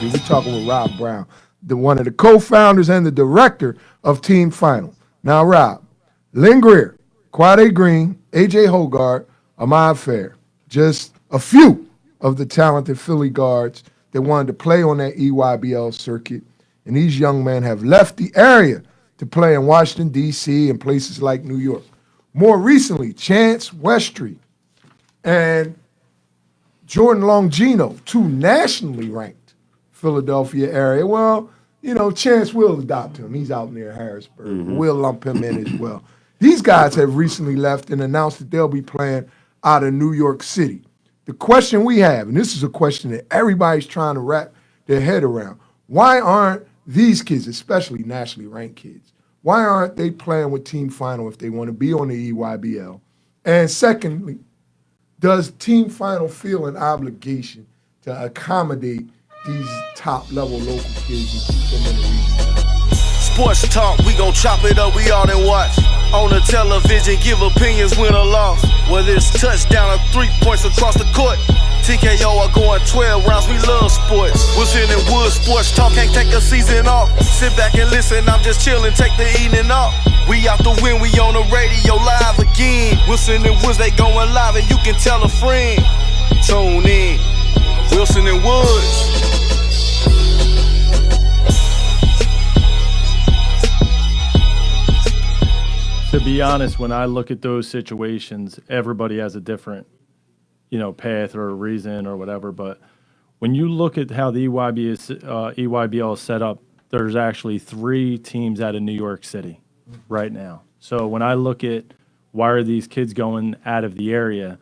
We're talking with Rob Brown, one of the co-founders and the director of Team Final. Now, Rob, Lynn Greer, Quade Green, A.J. Hogarth, Ahmad Fair, just a few of the talented Philly guards that wanted to play on that EYBL circuit. And these young men have left the area to play in Washington, D.C. and places like New York. More recently, Chance Westry and Jordan Longino, two nationally ranked Philadelphia area. Well, Chance will adopt him. He's out near Harrisburg. We'll lump him in as well. These guys have recently left and announced that they'll be playing out of New York City. The question we have, and this is a question that everybody's trying to wrap their head around, why aren't these kids, especially nationally ranked kids, why aren't they playing with Team Final if they want to be on the EYBL? And secondly, does Team Final feel an obligation to accommodate these top-level local kids and keep them in the region? Sports talk, we gon' chop it up, we all that watch. On the television, give opinions, win or loss. Whether it's touchdown or 3 points across the court. TKO are going 12 rounds, we love sports. Wilson and Wood, sports talk, can't take a season off. Sit back and listen, I'm just chillin', take the evening off. We out the win, we on the radio, live again. Wilson and Woods, they going live, and you can tell a friend. Tune in, Wilson and Woods. To be honest, when I look at those situations, everybody has a different, path or reason or whatever. But when you look at how the EYBL is set up, there's actually 3 teams out of New York City right now. So when I look at why are these kids going out of the area,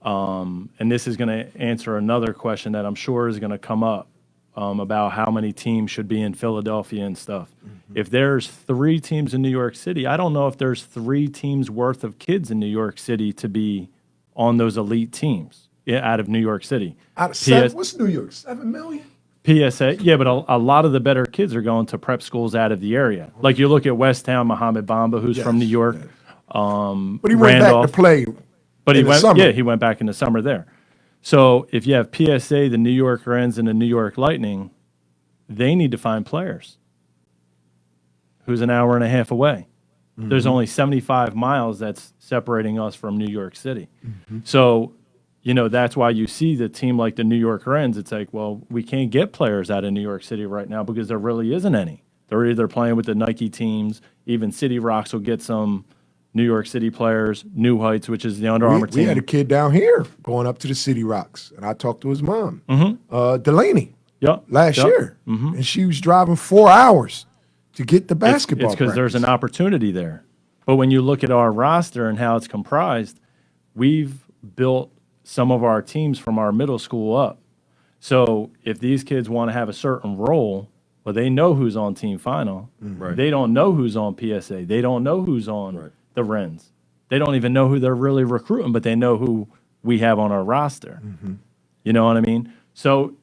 and this is going to answer another question that I'm sure is going to come up about how many teams should be in Philadelphia and stuff. If there's 3 teams in New York City, I don't know if there's 3 teams worth of kids in New York City to be on those elite teams out of New York City. Out of 7, what's New York, 7 million? PSA, yeah, but a lot of the better kids are going to prep schools out of the area. Like you look at West Town, Muhammad Bamba, who's from New York. Yes. But he went back to play but in the summer. Yeah, he went back in the summer there. So if you have PSA, the New York Rens, and the New York Lightning, they need to find players. Who's an hour and a half away. There's only 75 miles that's separating us from New York City. So, that's why you see the team like the New York Rens. It's like, well, we can't get players out of New York City right now because there really isn't any. They're either playing with the Nike teams. Even City Rocks will get some New York City players. New Heights, which is the Under Armour team. We had a kid down here going up to the City Rocks, and I talked to his mom, Delaney, last year. And she was driving 4 hours to get the basketball. It's because there's an opportunity there. But when you look at our roster and how it's comprised, we've built some of our teams from our middle school up. So if these kids want to have a certain role, well, they know who's on Team Final. Right. They don't know who's on PSA. They don't know who's on the Rens. They don't even know who they're really recruiting, but they know who we have on our roster. You know what I mean? So,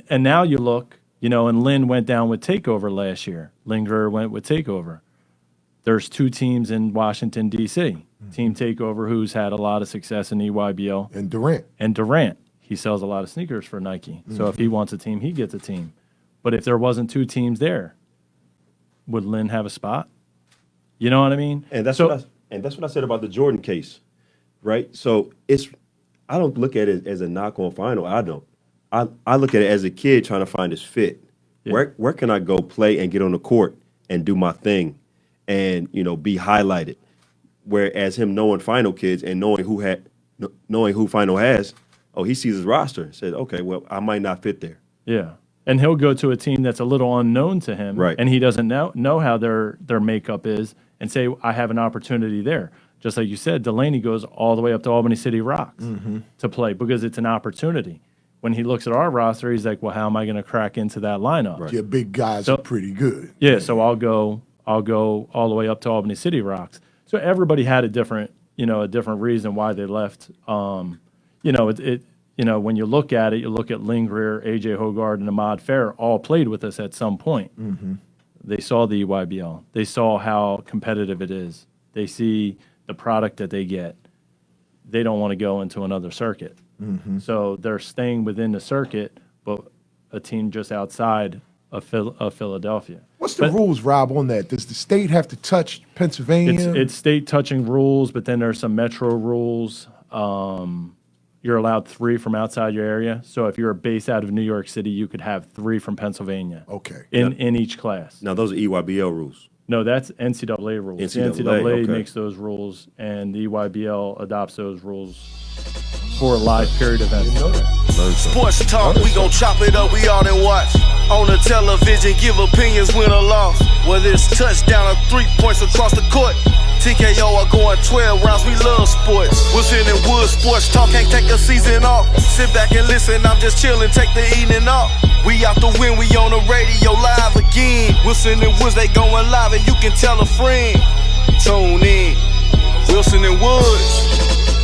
and now you look, and Lynn went down with TakeOver last year. Lynn Greer went with TakeOver. There's 2 teams in Washington, D.C. Team TakeOver, who's had a lot of success in EYBL. And Durant. He sells a lot of sneakers for Nike. So if he wants a team, he gets a team. But if there wasn't 2 teams there, would Lynn have a spot? You know what I mean? And that's what I said about the Jordan case, right? So I don't look at it as a knock on Final. I don't. I look at it as a kid trying to find his fit. Yeah. Where can I go play and get on the court and do my thing and, be highlighted? Whereas him knowing Final kids and knowing who Final has, he sees his roster and says, okay, well, I might not fit there. Yeah. And he'll go to a team that's a little unknown to him, right, and he doesn't know how their makeup is and say, I have an opportunity there. Just like you said, Delaney goes all the way up to Albany City Rocks to play because it's an opportunity. When he looks at our roster, he's like, well, how am I going to crack into that lineup? Right. Your big guys are pretty good. Yeah, so I'll go all the way up to Albany City Rocks. So everybody had a different reason why they left. When you look at it, you look at Lynn Greer, A.J. Hogarth, and Ahmad Fair all played with us at some point. They saw the EYBL. They saw how competitive it is. They see the product that they get. They don't want to go into another circuit. So they're staying within the circuit, but a team just outside of Philadelphia. What's the rules, Rob, on that? Does the state have to touch Pennsylvania? It's state touching rules, but then there's some metro rules. You're allowed 3 from outside your area. So if you're based out of New York City, you could have 3 from Pennsylvania. Okay. In each class. Now those are EYBL rules. No, that's NCAA rules. NCAA, The NCAA okay. makes those rules, and the EYBL adopts those rules for live period events. Sports talk, we gon' chop it up, we all in watch. On the television, give opinions, win or loss. Whether it's touchdown or 3 points across the court. TKO are going 12 rounds, we love sports. Wilson and Wood sports talk, can't take a season off. Sit back and listen, I'm just chillin', take the evening off. We out the win, we on the radio live again. Wilson and Woods, they going live and you can tell a friend. Tune in, Wilson and Woods.